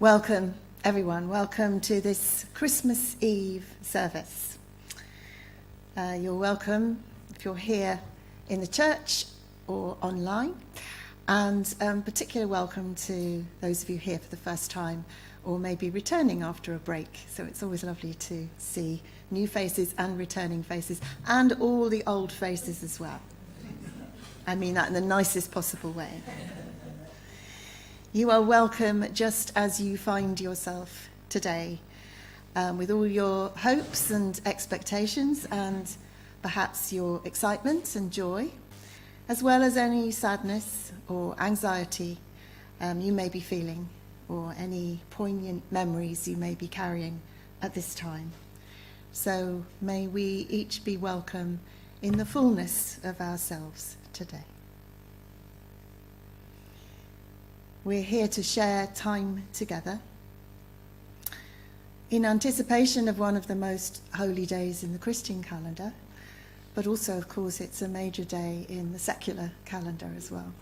Welcome, everyone. Welcome to this Christmas Eve service. You're welcome if you're here in the church or online, and particular welcome to those of you here for the first time or maybe returning after a break. So it's always lovely to see new faces and returning faces and all the old faces as well. I mean that in the nicest possible way. You are welcome just as you find yourself today, with all your hopes and expectations and perhaps your excitement and joy, as well as any sadness or anxiety you may be feeling, or any poignant memories you may be carrying at this time. So may we each be welcome in the fullness of ourselves today. We're here to share time together in anticipation of one of the most holy days in the Christian calendar, but also, of course, it's a major day in the secular calendar as well.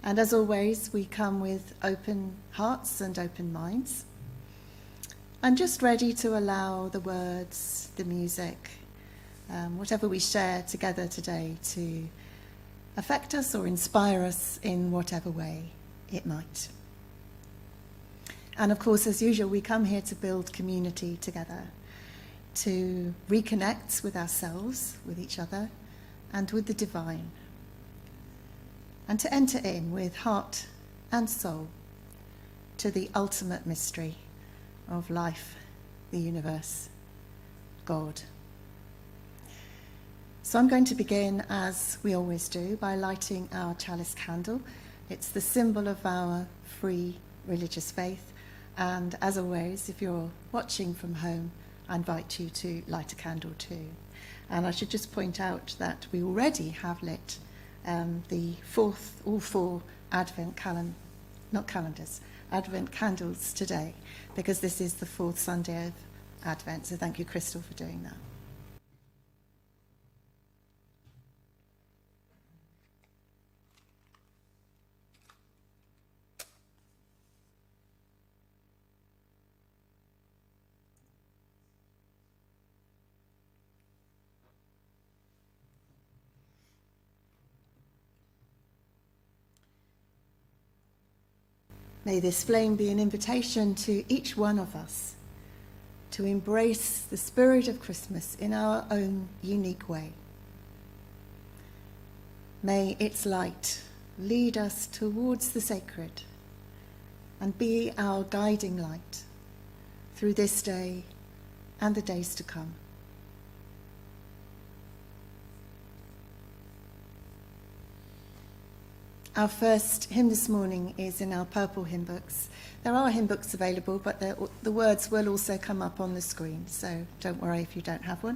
And as always, we come with open hearts and open minds, and just ready to allow the words, the music, whatever we share together today to affect us or inspire us in whatever way it might. And of course, as usual, we come here to build community together, to reconnect with ourselves, with each other, and with the divine, and to enter in with heart and soul to the ultimate mystery of life, the universe, God. So I'm going to begin, as we always do, by lighting our chalice candle. It's the symbol of our free religious faith. And as always, if you're watching from home, I invite you to light a candle too. And I should just point out that we already have lit all four Advent Advent candles today, because this is the fourth Sunday of Advent. So thank you, Crystal, for doing that. May this flame be an invitation to each one of us to embrace the spirit of Christmas in our own unique way. May its light lead us towards the sacred and be our guiding light through this day and the days to come. Our first hymn this morning is in our purple hymn books. There are hymn books available, but the words will also come up on the screen, so don't worry if you don't have one.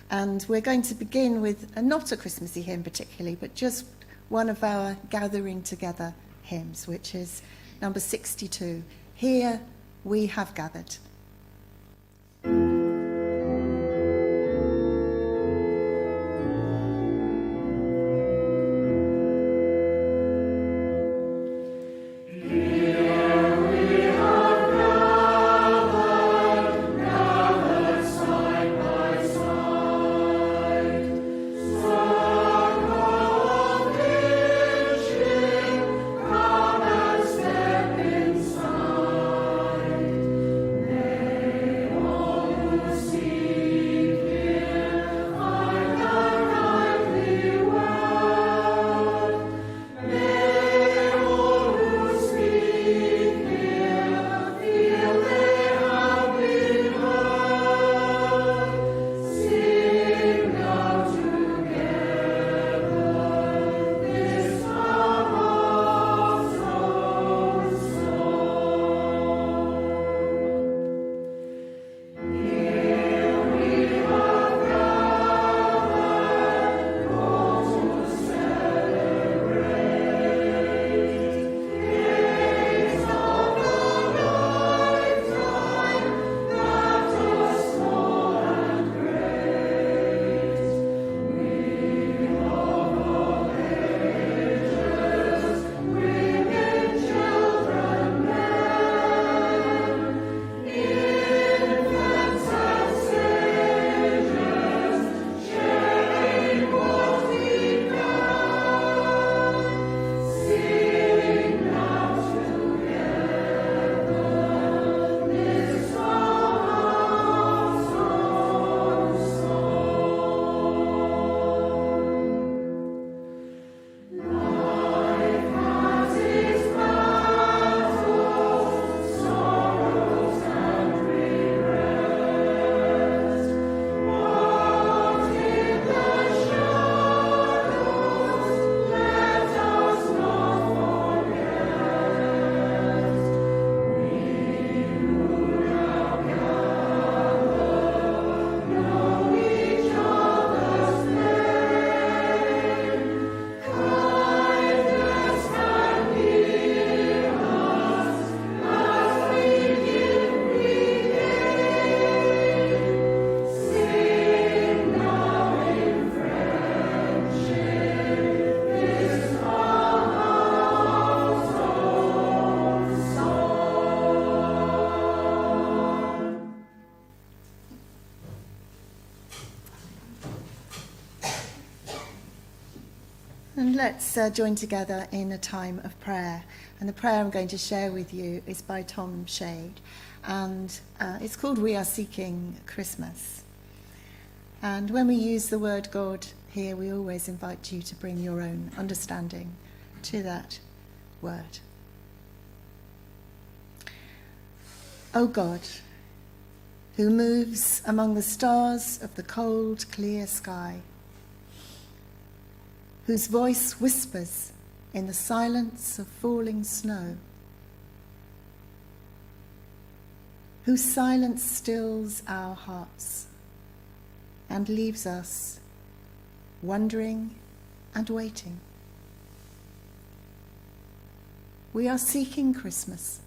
And we're going to begin with not a Christmassy hymn particularly, but just one of our gathering together hymns, which is number 62, Here We Have Gathered. There And let's join together in a time of prayer. And the prayer I'm going to share with you is by Tom Shade. And it's called We Are Seeking Christmas. And when we use the word God here, we always invite you to bring your own understanding to that word. O God, who moves among the stars of the cold, clear sky, whose voice whispers in the silence of falling snow, whose silence stills our hearts and leaves us wondering and waiting. We are seeking Christmas,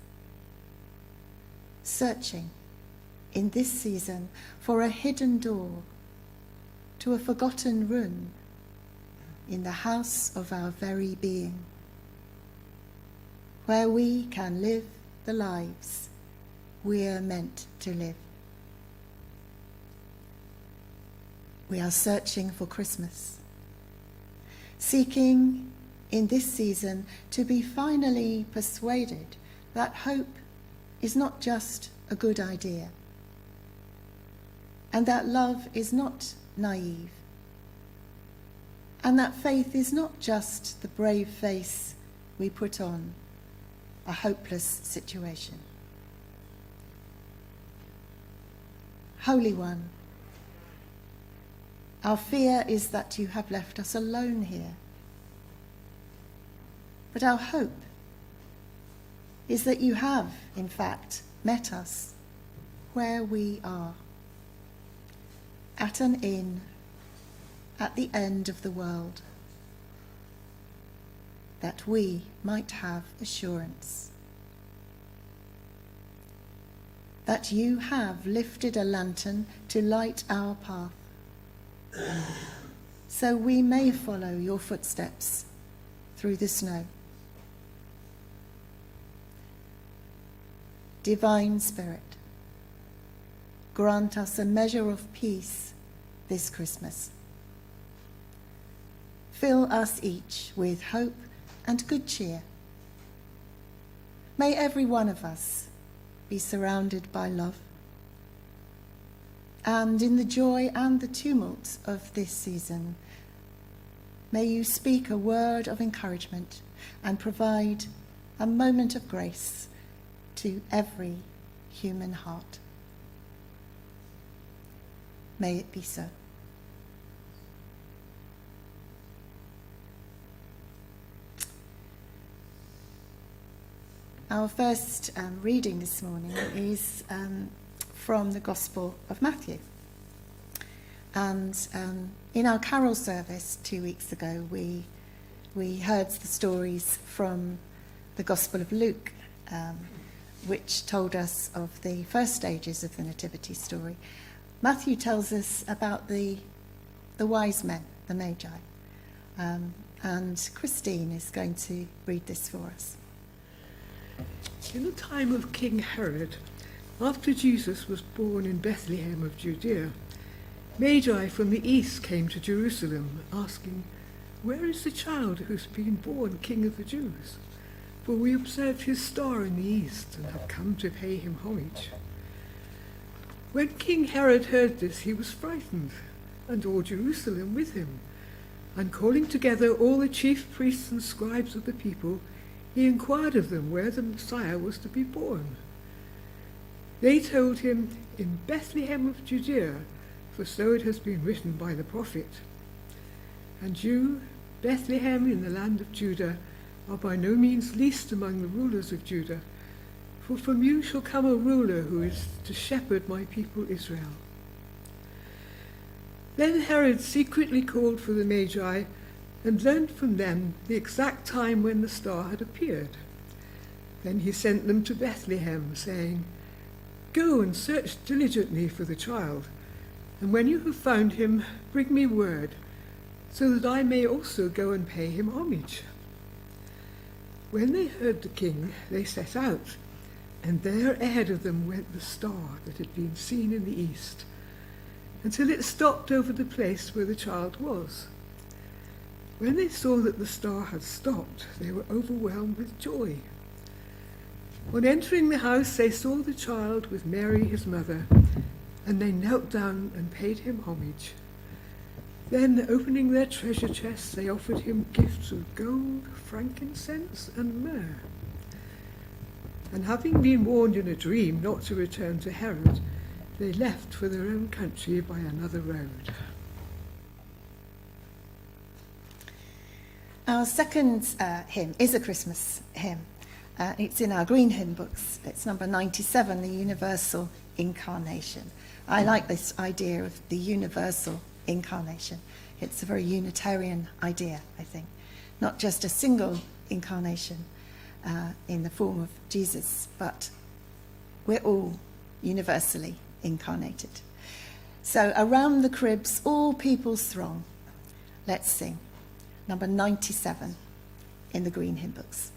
searching in this season for a hidden door to a forgotten room in the house of our very being, where we can live the lives we're meant to live. We are searching for Christmas, seeking in this season to be finally persuaded that hope is not just a good idea, and that love is not naive, and that faith is not just the brave face we put on a hopeless situation. Holy One, our fear is that you have left us alone here. But our hope is that you have, in fact, met us where we are, at an inn at the end of the world, that we might have assurance that you have lifted a lantern to light our path, so we may follow your footsteps through the snow. Divine Spirit, grant us a measure of peace this Christmas. Fill us each with hope and good cheer. May every one of us be surrounded by love. And in the joy and the tumult of this season, may you speak a word of encouragement and provide a moment of grace to every human heart. May it be so. Our first reading this morning is from the Gospel of Matthew. And in our carol service 2 weeks ago, we heard the stories from the Gospel of Luke, which told us of the first stages of the Nativity story. Matthew tells us about the wise men, the Magi. And Christine is going to read this for us. In the time of King Herod, after Jesus was born in Bethlehem of Judea, Magi from the east came to Jerusalem, asking, "Where is the child who's been born King of the Jews? For we observed his star in the east and have come to pay him homage." When King Herod heard this, he was frightened, and all Jerusalem with him. And calling together all the chief priests and scribes of the people, he inquired of them where the Messiah was to be born. They told him, "In Bethlehem of Judea, for so it has been written by the prophet. And you, Bethlehem in the land of Judah, are by no means least among the rulers of Judah, for from you shall come a ruler who is to shepherd my people Israel." Then Herod secretly called for the Magi and learned from them the exact time when the star had appeared. Then he sent them to Bethlehem, saying, "Go and search diligently for the child, and when you have found him, bring me word, so that I may also go and pay him homage." When they heard the king, they set out, and there ahead of them went the star that had been seen in the east, until it stopped over the place where the child was. When they saw that the star had stopped, they were overwhelmed with joy. On entering the house, they saw the child with Mary, his mother, and they knelt down and paid him homage. Then, opening their treasure chests, they offered him gifts of gold, frankincense, and myrrh. And having been warned in a dream not to return to Herod, they left for their own country by another road. Our second hymn is a Christmas hymn. It's in our green hymn books. It's number 97, the Universal Incarnation. I like this idea of the universal incarnation. It's a very Unitarian idea, I think. Not just a single incarnation in the form of Jesus, but we're all universally incarnated. So around the cribs, all peoples throng. Let's sing. Number 97 in the green hymn books.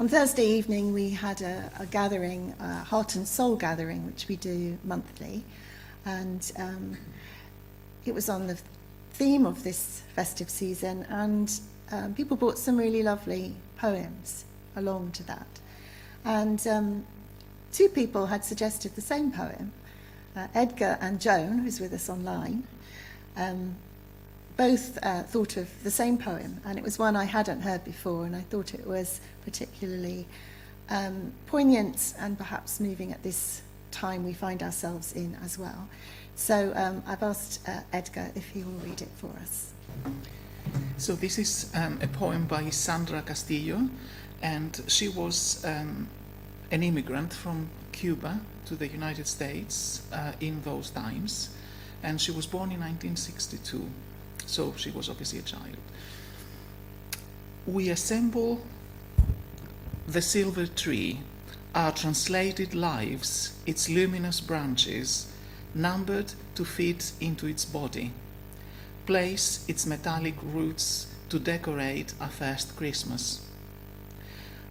On Thursday evening, we had a gathering, a heart and soul gathering, which we do monthly. And it was on the theme of this festive season, and people brought some really lovely poems along to that. And two people had suggested the same poem. Edgar and Joan, who's with us online, both thought of the same poem, and it was one I hadn't heard before, and I thought it was particularly poignant and perhaps moving at this time we find ourselves in as well. So I've asked Edgar if he will read it for us. So this is a poem by Sandra Castillo, and she was an immigrant from Cuba to the United States in those times, and she was born in 1962. So she was obviously a child. We assemble the silver tree, our translated lives, its luminous branches, numbered to fit into its body, place its metallic roots to decorate our first Christmas.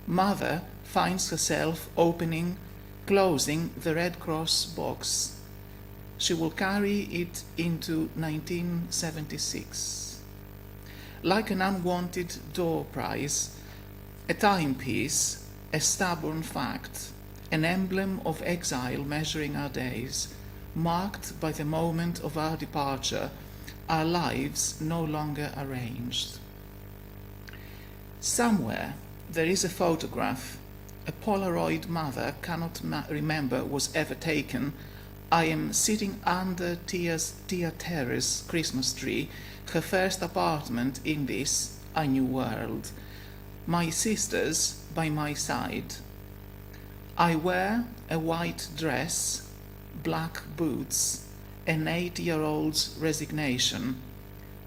Mother finds herself opening, closing the Red Cross box. She will carry it into 1976. Like an unwanted door prize, a timepiece, a stubborn fact, an emblem of exile measuring our days, marked by the moment of our departure, our lives no longer arranged. Somewhere there is a photograph a Polaroid mother cannot remember was ever taken. I am sitting under Tia Terra's Christmas tree, her first apartment in this, a new world. My sisters by my side. I wear a white dress, black boots, an 8-year-old's resignation.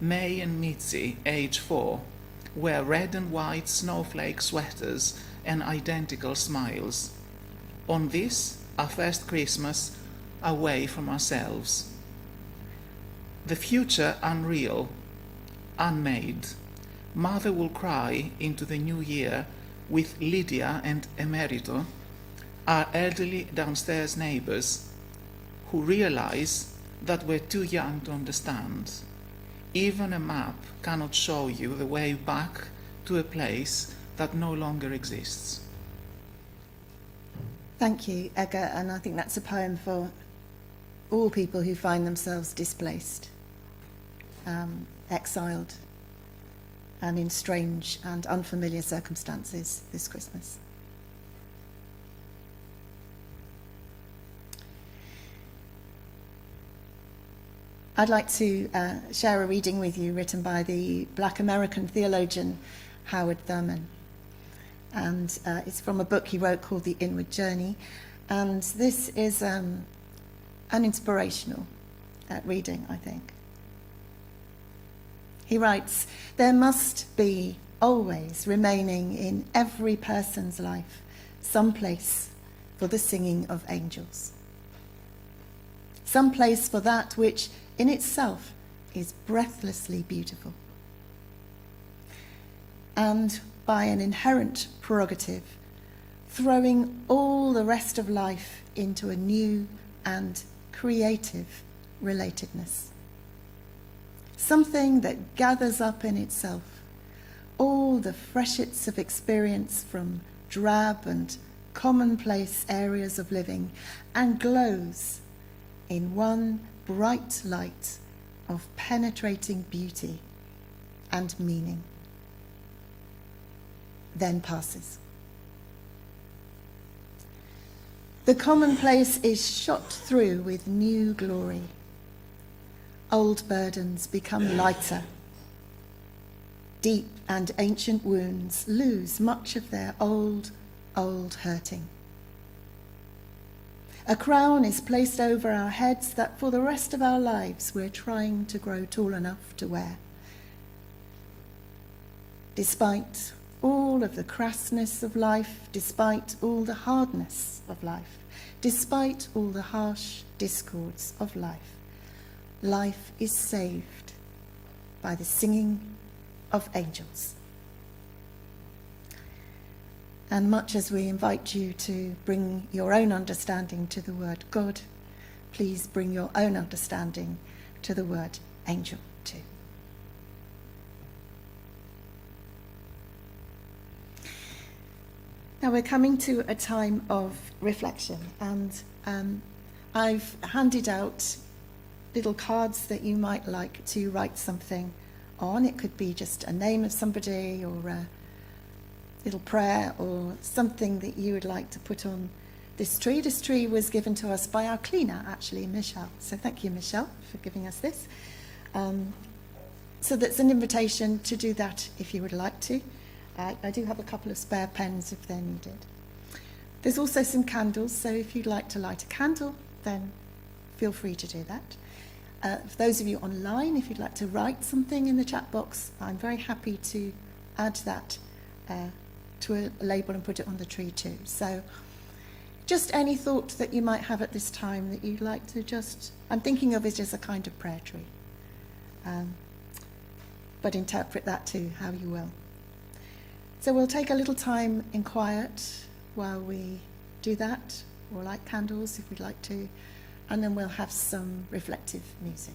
May and Mitzi, age 4, wear red and white snowflake sweaters and identical smiles. On this, our first Christmas, away from ourselves. The future unreal, unmade. Mother will cry into the new year with Lydia and Emerito, our elderly downstairs neighbors, who realize that we're too young to understand. Even a map cannot show you the way back to a place that no longer exists. Thank you, Edgar, and I think that's a poem for all people who find themselves displaced, exiled, and in strange and unfamiliar circumstances this Christmas. I'd like to share a reading with you written by the Black American theologian Howard Thurman. And it's from a book he wrote called The Inward Journey. And this is an inspirational reading, I think. He writes, "There must be always remaining in every person's life some place for the singing of angels. Some place for that which in itself is breathlessly beautiful. And by an inherent prerogative, throwing all the rest of life into a new and creative relatedness. Something that gathers up in itself all the freshets of experience from drab and commonplace areas of living and glows in one bright light of penetrating beauty and meaning. Then passes. The commonplace is shot through with new glory. Old burdens become lighter. Deep and ancient wounds lose much of their old hurting. A crown is placed over our heads that for the rest of our lives we're trying to grow tall enough to wear. Despite all of the crassness of life, despite all the hardness of life, despite all the harsh discords of life, life is saved by the singing of angels. And much as we invite you to bring your own understanding to the word God, please bring your own understanding to the word angel too. Now we're coming to a time of reflection, and I've handed out little cards that you might like to write something on. It could be just a name of somebody or a little prayer or something that you would like to put on this tree. This tree was given to us by our cleaner, actually, Michelle. So thank you, Michelle, for giving us this. So that's an invitation to do that if you would like to. I do have a couple of spare pens if they're needed. There's also some candles, so if you'd like to light a candle, then feel free to do that. For those of you online, if you'd like to write something in the chat box, I'm very happy to add that to a label and put it on the tree too. So just any thought that you might have at this time that you'd like to just, I'm thinking of it as a kind of prayer tree. But interpret that too, how you will. So we'll take a little time in quiet while we do that, or light candles if we'd like to, and then we'll have some reflective music.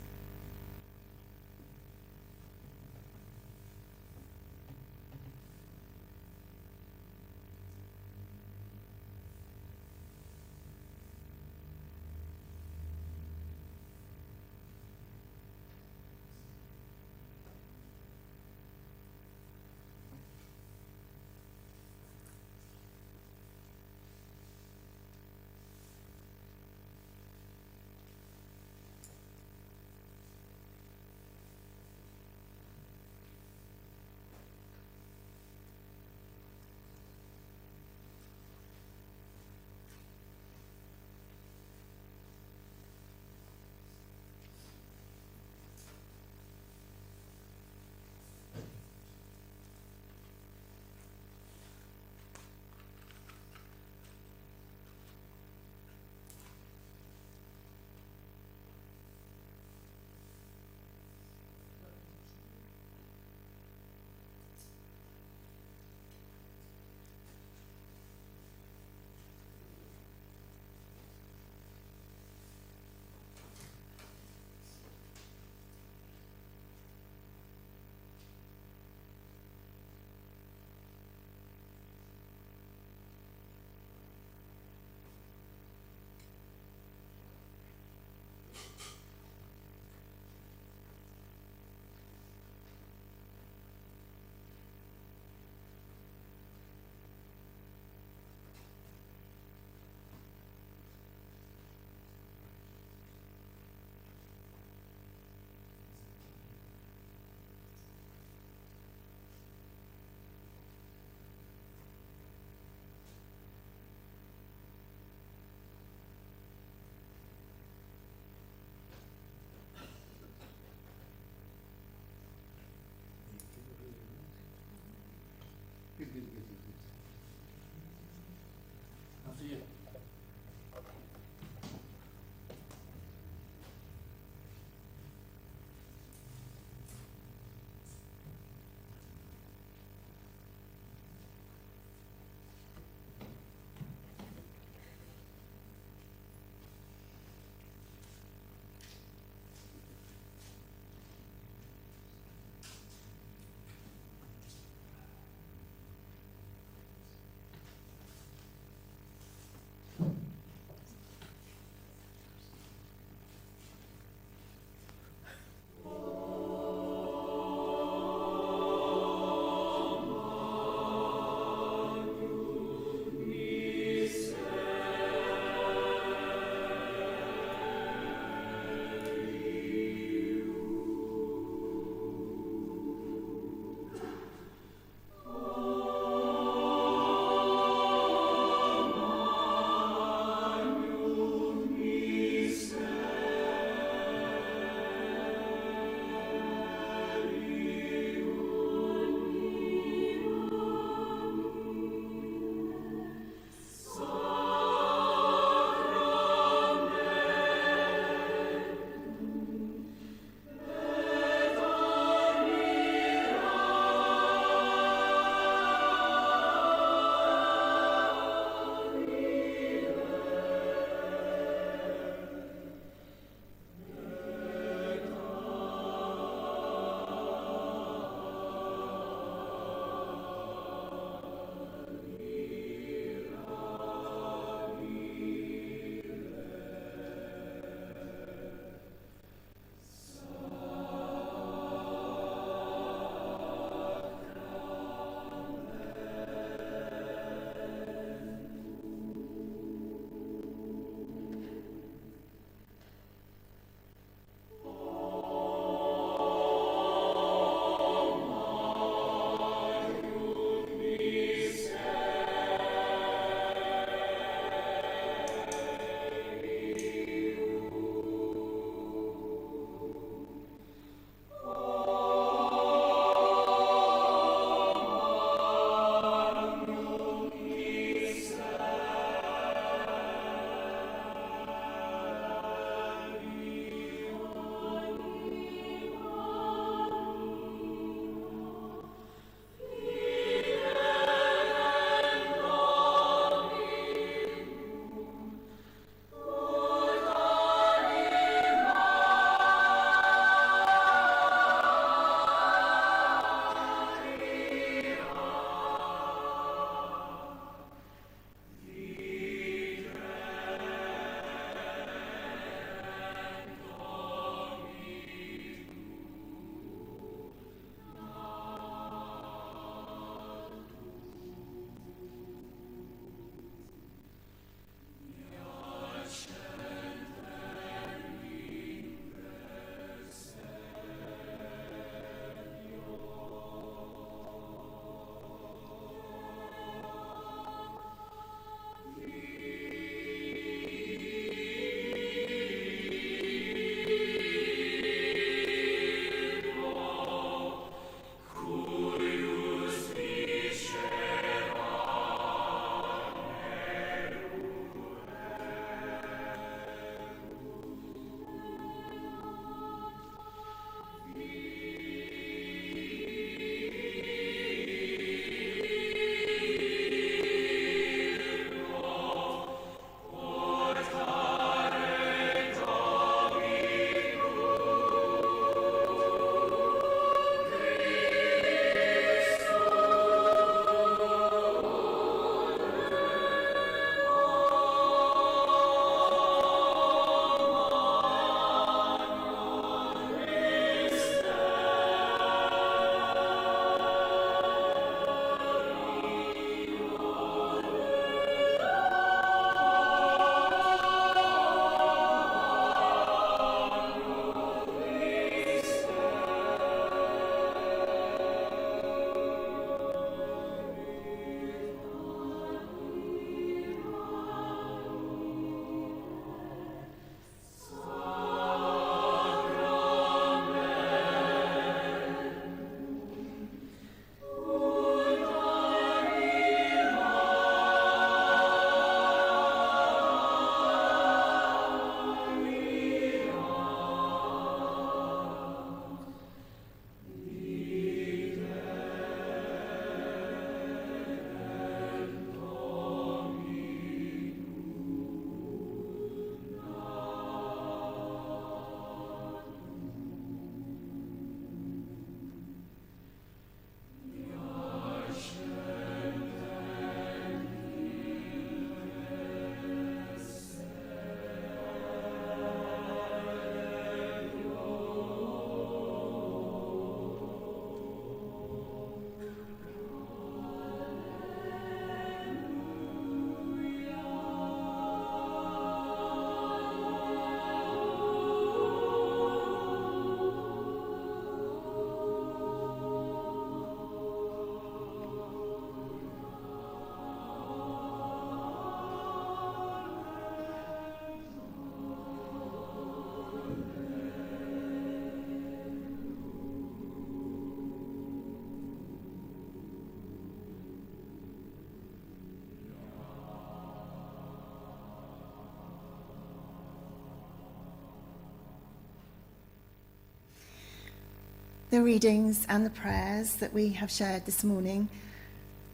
The readings and the prayers that we have shared this morning,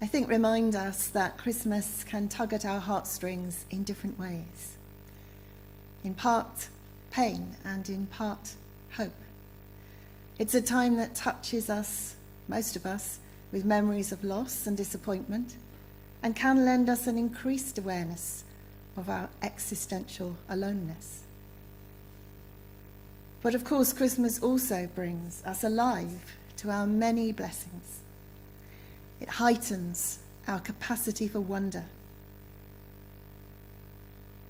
I think, remind us that Christmas can tug at our heartstrings in different ways. In part pain and in part hope. It's a time that touches us, most of us, with memories of loss and disappointment, and can lend us an increased awareness of our existential aloneness. But of course, Christmas also brings us alive to our many blessings. It heightens our capacity for wonder,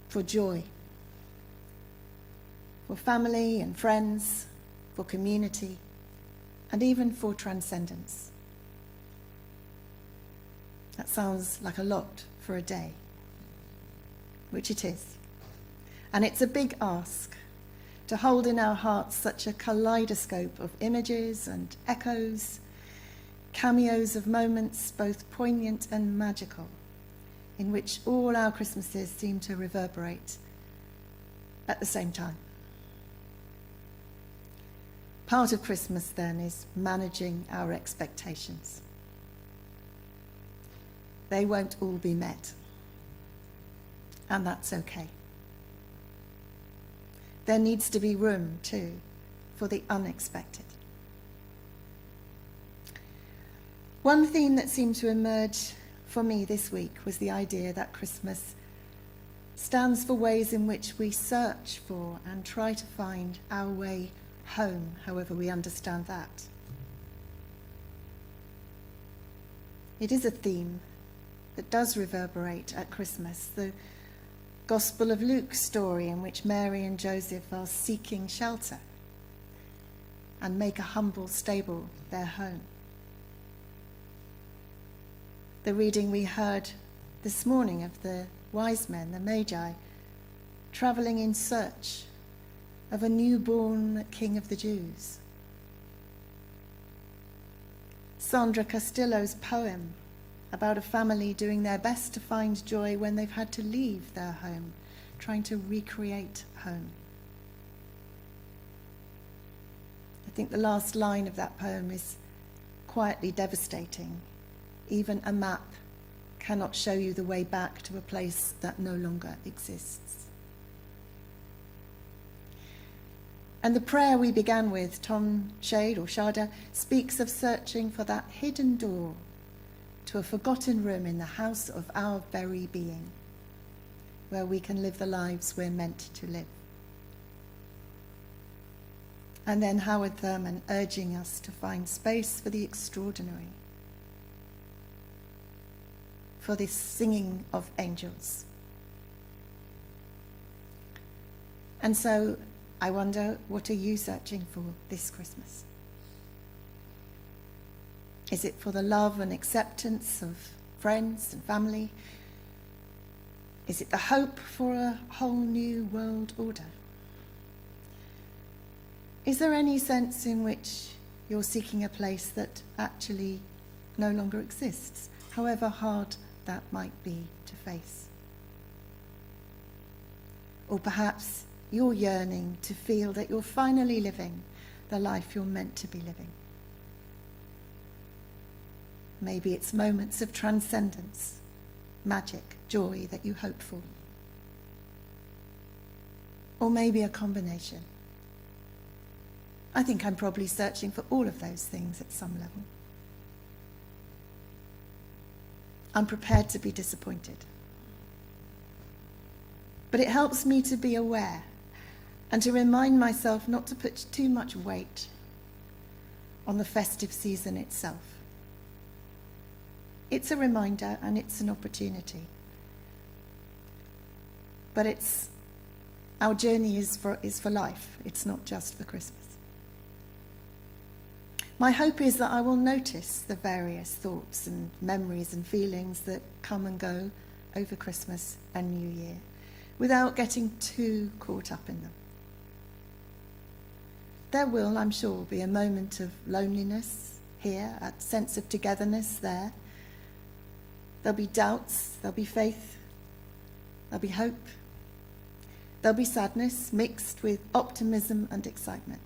for joy, for family and friends, for community, and even for transcendence. That sounds like a lot for a day, which it is. And it's a big ask to hold in our hearts such a kaleidoscope of images and echoes, cameos of moments both poignant and magical, in which all our Christmases seem to reverberate at the same time. Part of Christmas, then, is managing our expectations. They won't all be met, and that's okay. There needs to be room, too, for the unexpected. One theme that seemed to emerge for me this week was the idea that Christmas stands for ways in which we search for and try to find our way home, however we understand that. It is a theme that does reverberate at Christmas, the Gospel of Luke story in which Mary and Joseph are seeking shelter and make a humble stable their home. The reading we heard this morning of the wise men, the Magi, travelling in search of a newborn King of the Jews. Sandra Castillo's poem about a family doing their best to find joy when they've had to leave their home, trying to recreate home. I think the last line of that poem is quietly devastating. Even a map cannot show you the way back to a place that no longer exists. And the prayer we began with, Tom Shade or Shada, speaks of searching for that hidden door to a forgotten room in the house of our very being, where we can live the lives we're meant to live. And then Howard Thurman urging us to find space for the extraordinary, for this singing of angels. And so I wonder, what are you searching for this Christmas? Is it for the love and acceptance of friends and family? Is it the hope for a whole new world order? Is there any sense in which you're seeking a place that actually no longer exists, however hard that might be to face? Or perhaps you're yearning to feel that you're finally living the life you're meant to be living. Maybe it's moments of transcendence, magic, joy that you hope for. Or maybe a combination. I think I'm probably searching for all of those things at some level. I'm prepared to be disappointed. But it helps me to be aware and to remind myself not to put too much weight on the festive season itself. It's a reminder and it's an opportunity. But our journey is for life. It's not just for Christmas. My hope is that I will notice the various thoughts and memories and feelings that come and go over Christmas and New Year without getting too caught up in them. There will, I'm sure, be a moment of loneliness here, a sense of togetherness there. There'll be doubts, there'll be faith, there'll be hope. There'll be sadness mixed with optimism and excitement.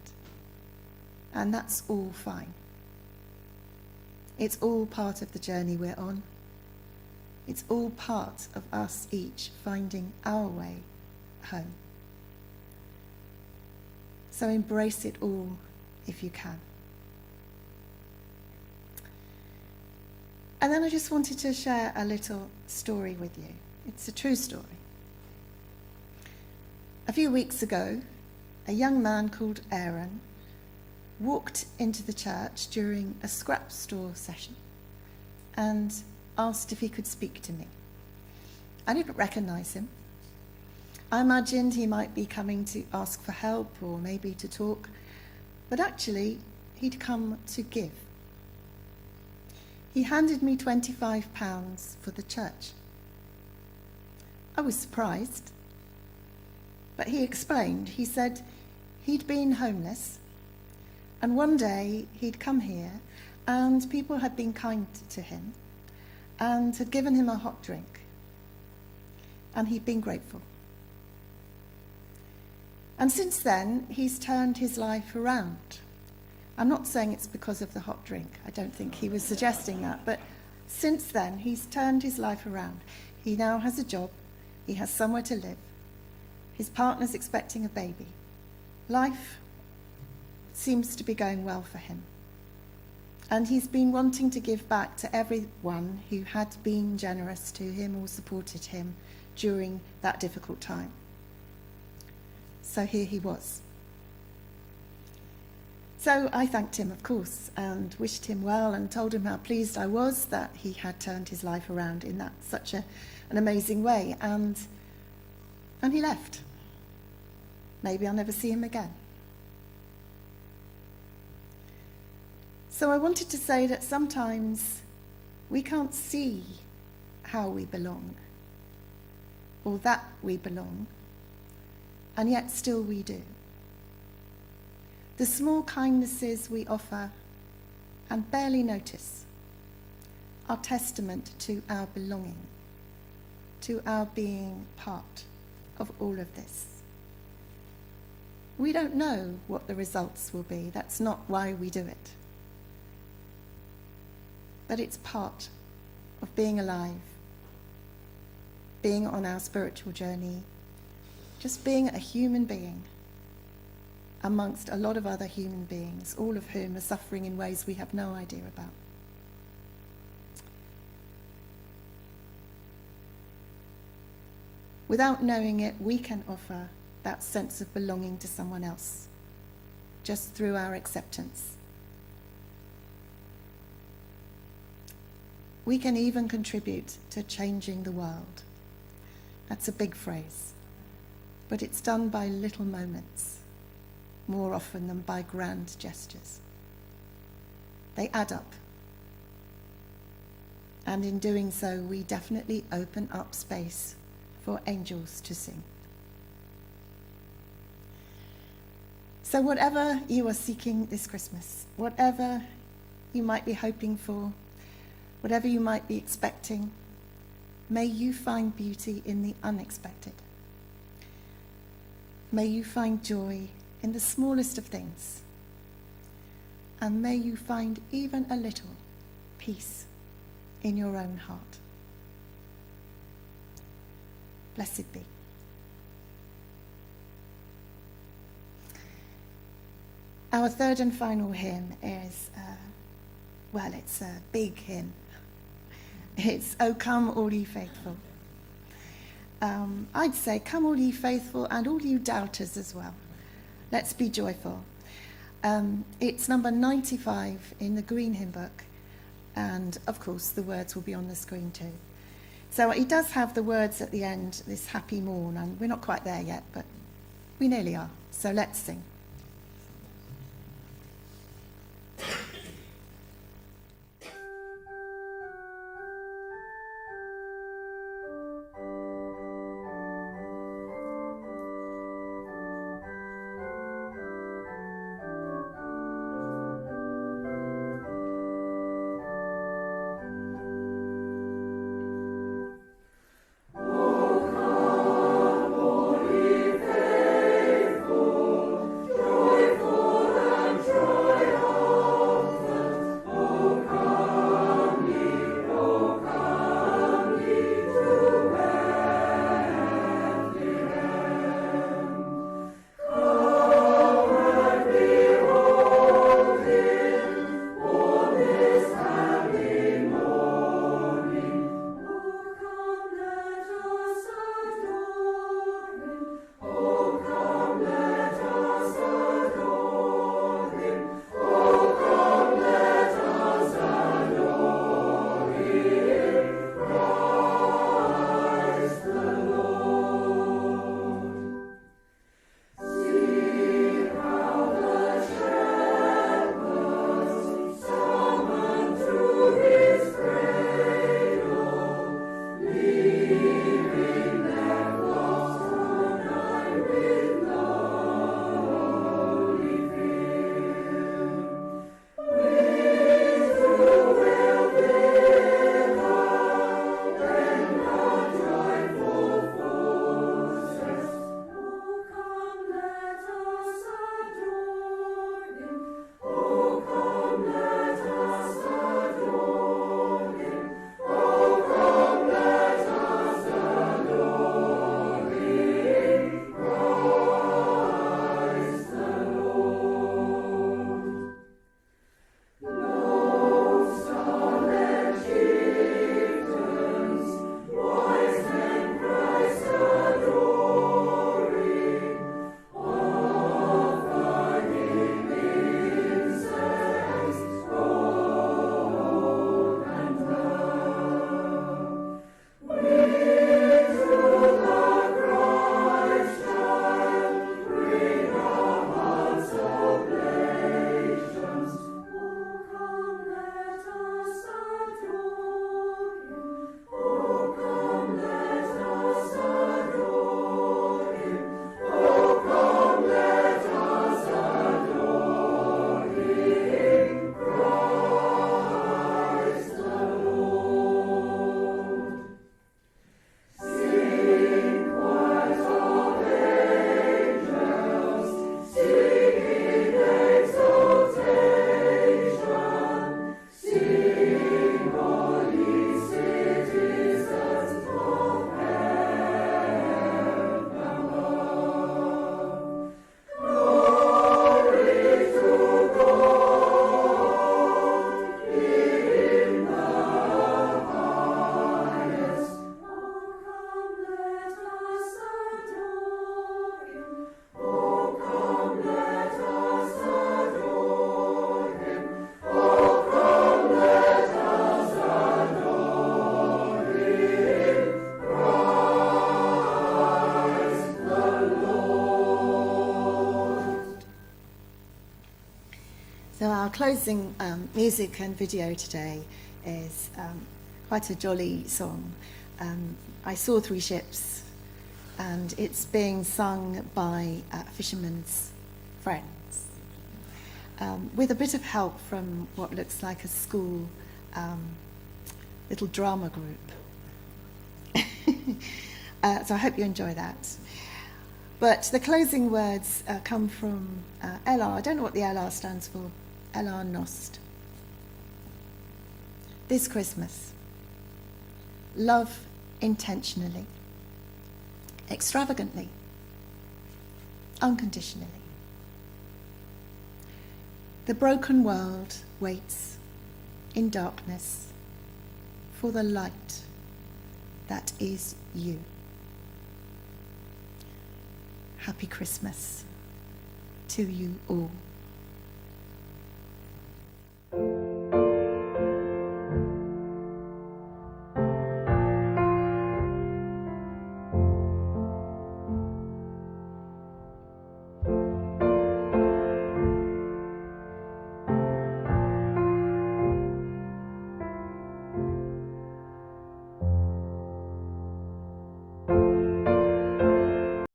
And that's all fine. It's all part of the journey we're on. It's all part of us each finding our way home. So embrace it all if you can. And then I just wanted to share a little story with you. It's a true story. A few weeks ago, a young man called Aaron walked into the church during a scrap store session and asked if he could speak to me. I didn't recognise him. I imagined he might be coming to ask for help or maybe to talk, but actually he'd come to give. He handed me £25 for the church. I was surprised, but he explained. He said he'd been homeless, and one day he'd come here and people had been kind to him and had given him a hot drink, and he'd been grateful. And since then, he's turned his life around. I'm not saying it's because of the hot drink. I don't think he was suggesting that. But since then, he's turned his life around. He now has a job. He has somewhere to live. His partner's expecting a baby. Life seems to be going well for him. And he's been wanting to give back to everyone who had been generous to him or supported him during that difficult time. So here he was. So I thanked him, of course, and wished him well and told him how pleased I was that he had turned his life around in that such an amazing way. And he left. Maybe I'll never see him again. So I wanted to say that sometimes we can't see how we belong or that we belong, and yet still we do. The small kindnesses we offer and barely notice are testament to our belonging, to our being part of all of this. We don't know what the results will be. That's not why we do it. But it's part of being alive, being on our spiritual journey, just being a human being amongst a lot of other human beings, all of whom are suffering in ways we have no idea about. Without knowing it, we can offer that sense of belonging to someone else, just through our acceptance. We can even contribute to changing the world. That's a big phrase, but it's done by little moments, more often than by grand gestures. They add up. And in doing so, we definitely open up space for angels to sing. So whatever you are seeking this Christmas, whatever you might be hoping for, whatever you might be expecting, may you find beauty in the unexpected. May you find joy in the smallest of things. And may you find even a little peace in your own heart. Blessed be. Our third and final hymn is, it's a big hymn. It's O Come All Ye Faithful. I'd say come all ye faithful and all you doubters as well. Let's be joyful. It's number 95 in the Green Hymn Book, and of course the words will be on the screen too. So it does have the words at the end, this happy morn, and we're not quite there yet, but we nearly are. So let's sing. So our closing music and video today is quite a jolly song. I Saw Three Ships, and it's being sung by fishermen's friends with a bit of help from what looks like a school little drama group. So I hope you enjoy that. But the closing words come from LR. I don't know what the LR stands for. LR Nost. This Christmas, love intentionally, extravagantly, unconditionally. The broken world waits in darkness for the light that is you. Happy Christmas to you all.